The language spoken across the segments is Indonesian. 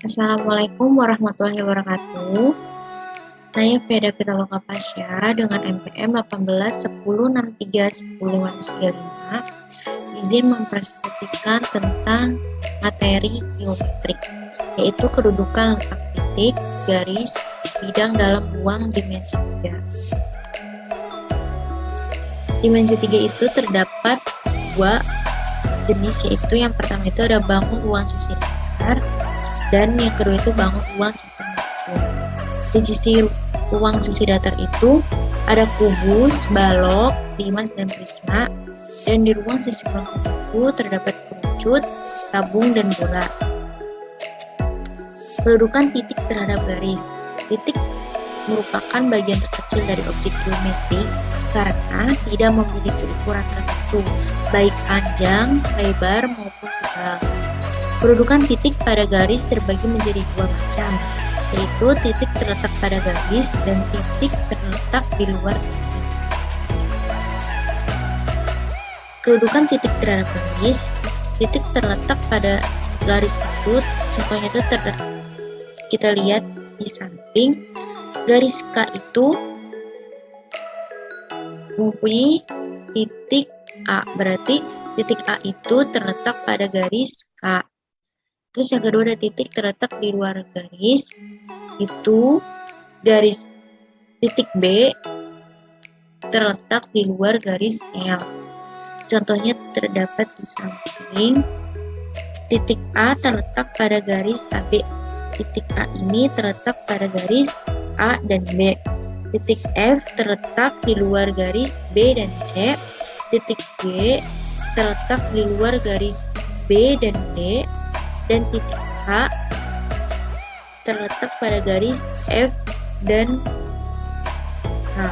Assalamualaikum warahmatullahi wabarakatuh. Saya Veda Pitaloka Pasya dengan NPM 1810631035 izin mempresentasikan tentang materi geometrik, yaitu kedudukan letak titik, garis, bidang dalam ruang dimensi 3. Dimensi 3 itu terdapat dua jenis, yaitu yang pertama itu ada bangun ruang sisi datar, dan yang kedua itu bangun ruang sisi makro. Di sisi ruang sisi datar itu ada kubus, balok, limas, dan prisma. Dan di ruang sisi makro itu terdapat kerucut, tabung, dan bola. Kedudukan titik terhadap garis. Titik merupakan bagian terkecil dari objek geometri karena tidak memiliki ukuran tertentu, baik panjang, lebar, maupun tebal. Kedudukan titik pada garis terbagi menjadi dua macam, yaitu titik terletak pada garis dan titik terletak di luar garis. Kedudukan titik terhadap garis. Titik terletak pada garis itu, contohnya itu kita lihat di samping. Garis K itu mempunyai titik A, berarti titik A itu terletak pada garis K. Terus yang kedua ada titik terletak di luar garis, itu garis titik B terletak di luar garis L. Contohnya terdapat di samping. Titik A terletak pada garis AB. Titik A ini terletak pada garis A dan B. Titik F terletak di luar garis B dan C. Titik G terletak di luar garis B dan D. Dan titik H terletak pada garis F dan H.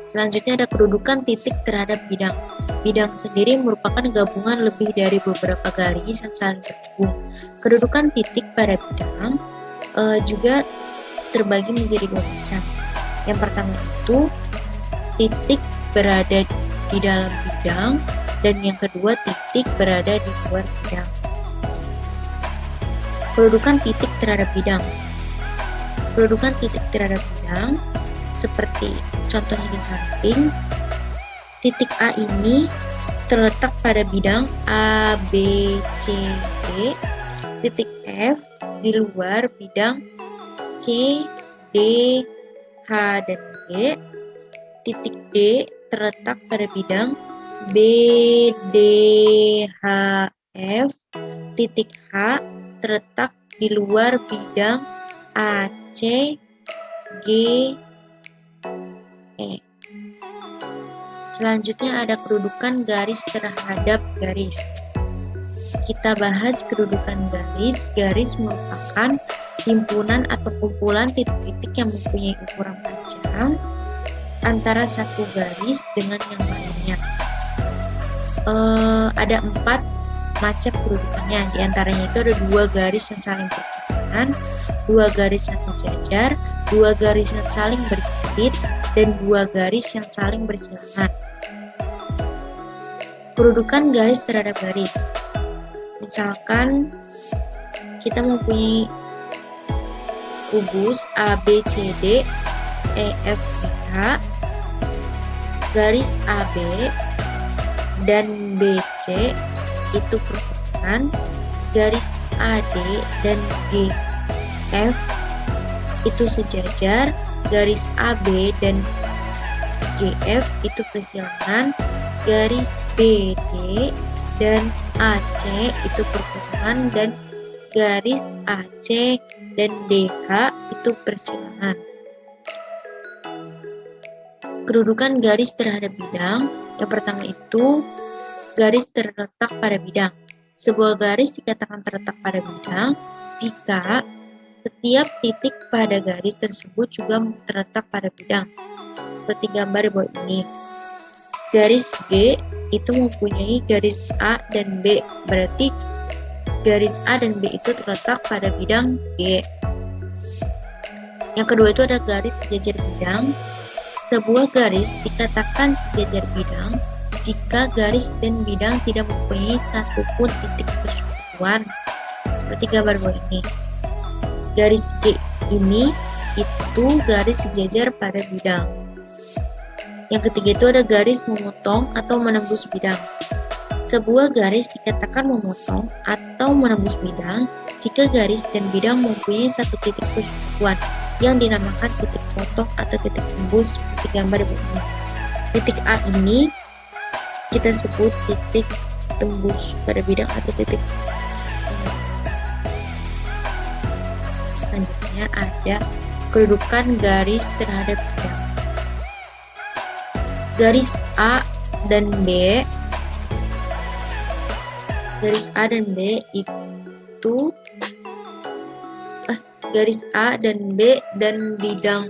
Selanjutnya ada kedudukan titik terhadap bidang. Bidang sendiri merupakan gabungan lebih dari beberapa garis yang saling terhubung. Kedudukan titik pada bidang juga terbagi menjadi dua macam. Yang pertama itu titik berada di dalam bidang, dan yang kedua titik berada di luar bidang. Kedudukan titik terhadap bidang. Kedudukan titik terhadap bidang seperti contohnya di samping. Titik A ini terletak pada bidang A, B, C, D. Titik F di luar bidang C, D, H, dan G. Titik D terletak pada bidang B, D, H, F. Titik H terletak di luar bidang A, C, G, E. Selanjutnya ada kedudukan garis terhadap garis. Kita bahas kedudukan garis. Garis merupakan himpunan atau kumpulan titik-titik yang mempunyai ukuran panjang antara satu garis dengan yang lainnya. Ada 4 macam kedudukannya. Di antaranya itu ada 2 garis yang saling berhubungan, 2 garis yang sejajar, 2 garis yang saling berjepit, dan 2 garis yang saling bersilangan. Kedudukan garis terhadap garis. Misalkan kita mempunyai kubus A, B, C, D, E, F, G, H. Garis AB dan BC itu perhubungan. Garis AD dan GF itu sejajar. Garis AB dan GF itu persilangan. Garis BD dan AC itu perhubungan, dan garis AC dan DH itu persilangan. Kedudukan garis terhadap bidang. Yang pertama itu garis terletak pada bidang. Sebuah garis dikatakan terletak pada bidang jika setiap titik pada garis tersebut juga terletak pada bidang. Seperti gambar di bawah ini. Garis G itu mempunyai garis A dan B, berarti garis A dan B itu terletak pada bidang G. Yang kedua itu ada garis sejajar bidang. Sebuah garis dikatakan sejajar bidang jika garis dan bidang tidak mempunyai satupun titik persekutuan. Seperti gambar bawah ini. Garis G ini itu garis sejajar pada bidang. Yang ketiga itu ada garis memotong atau menembus bidang. Sebuah garis dikatakan memotong atau menembus bidang jika garis dan bidang mempunyai satu titik persatuan yang dinamakan titik potong atau titik tembus seperti gambar di bawah ini. Titik A ini kita sebut titik tembus pada bidang atau titik. Selanjutnya ada kedudukan garis terhadap bidang. Garis A dan B itu garis A dan B dan bidang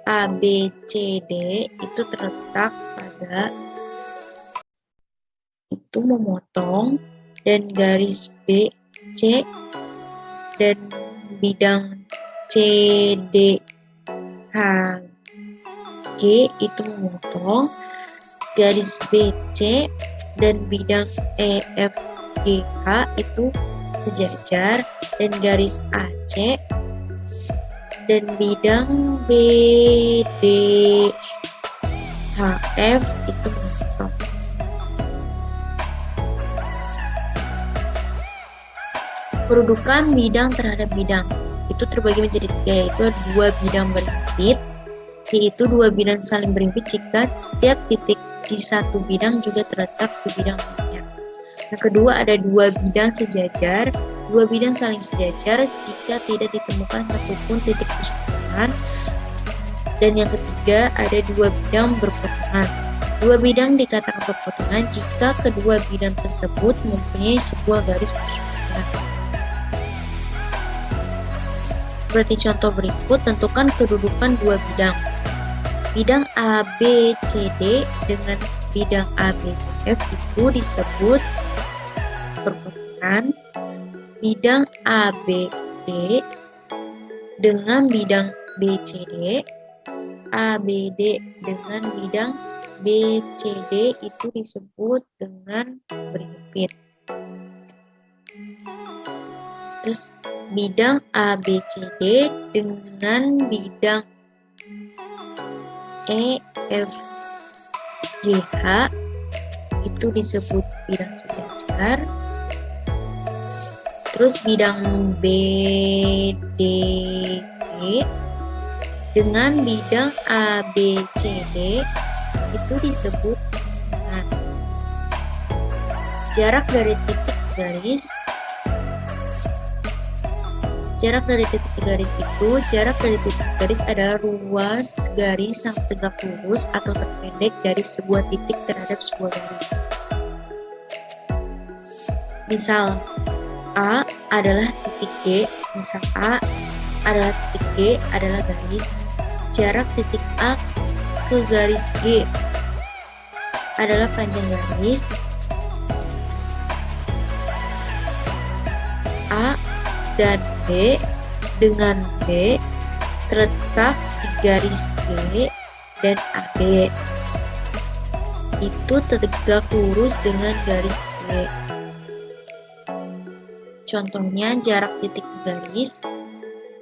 A, B, C, D itu terletak pada itu memotong, dan garis B, C dan bidang C, D, H, G itu memotong, garis B, C dan bidang E, F, G, H itu sejajar, dan garis AC dan bidang B, D, H, F itu memotong. Kedudukan bidang terhadap bidang itu terbagi menjadi tiga, yaitu dua bidang berhimpit, yaitu dua bidang saling berhimpit jika setiap titik di satu bidang juga terletak di bidang lainnya. Yang kedua ada dua bidang sejajar, dua bidang saling sejajar jika tidak ditemukan satupun titik persatuan. Dan yang ketiga ada dua bidang berpotongan. Dua bidang dikatakan berpotongan jika kedua bidang tersebut mempunyai sebuah garis persatuan. Seperti contoh berikut, tentukan kedudukan dua bidang. Bidang ABCD dengan bidang ABF itu disebut berpotongan. Bidang ABD dengan bidang BCD, ABD dengan bidang BCD itu disebut dengan berhimpit. Terus bidang ABCD dengan bidang EFGH itu disebut bidang sejajar. Terus bidang BDE dengan bidang ABCD itu disebut dengan jarak dari titik garis. Jarak dari titik garis itu, jarak dari titik garis adalah ruas garis yang tegak lurus atau terpendek dari sebuah titik terhadap sebuah garis. Misal A adalah titik G, misal A adalah titik G adalah garis. Jarak titik A ke garis G adalah panjang garis. A dan B dengan B terletak di garis G dan AB itu tegak lurus dengan garis G. Contohnya jarak titik garis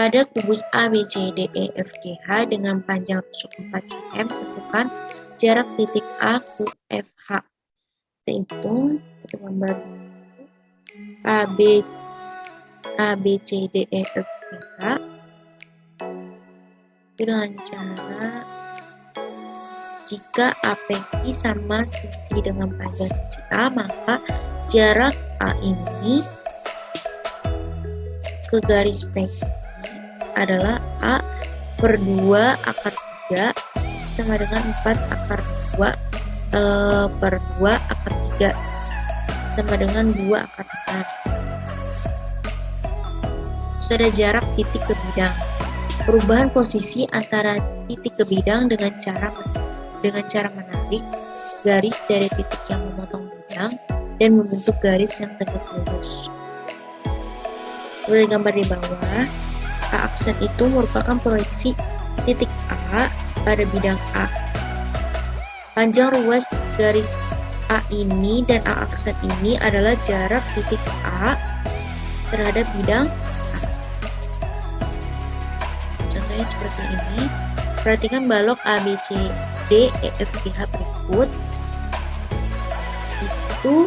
pada kubus ABCDEFGH dengan panjang tusuk 4 cm, tentukan jarak titik A ke FH. Kita hitung, kita gambar ABCDEFGH dengan cara jika API sama sisi dengan panjang sisi A, maka jarak A ini ke garis PQ adalah A per 2 akar 3 sama dengan 4 akar 2 per 2 akar 3 sama dengan 2 akar 6. Terus ada jarak titik ke bidang. Perubahan posisi antara titik ke bidang dengan cara menarik garis dari titik yang memotong bidang dan membentuk garis yang tegak lurus. Seperti gambar di bawah, A aksen itu merupakan proyeksi titik A pada bidang A. Panjang ruas garis A ini dan A aksen ini adalah jarak titik A terhadap bidang A. Contohnya seperti ini. Perhatikan balok A, B, C, D, E, F, G, H berikut. Itu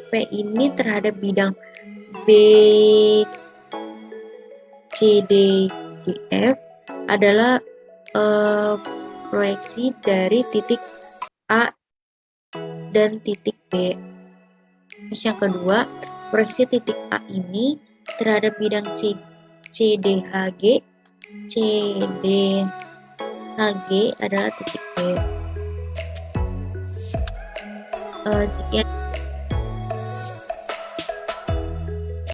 P ini terhadap bidang B, C, D, E, F adalah proyeksi dari titik A dan titik B. Terus yang kedua, proyeksi titik A ini terhadap bidang C, D, H, G. C, D, H, G adalah titik B. Sekian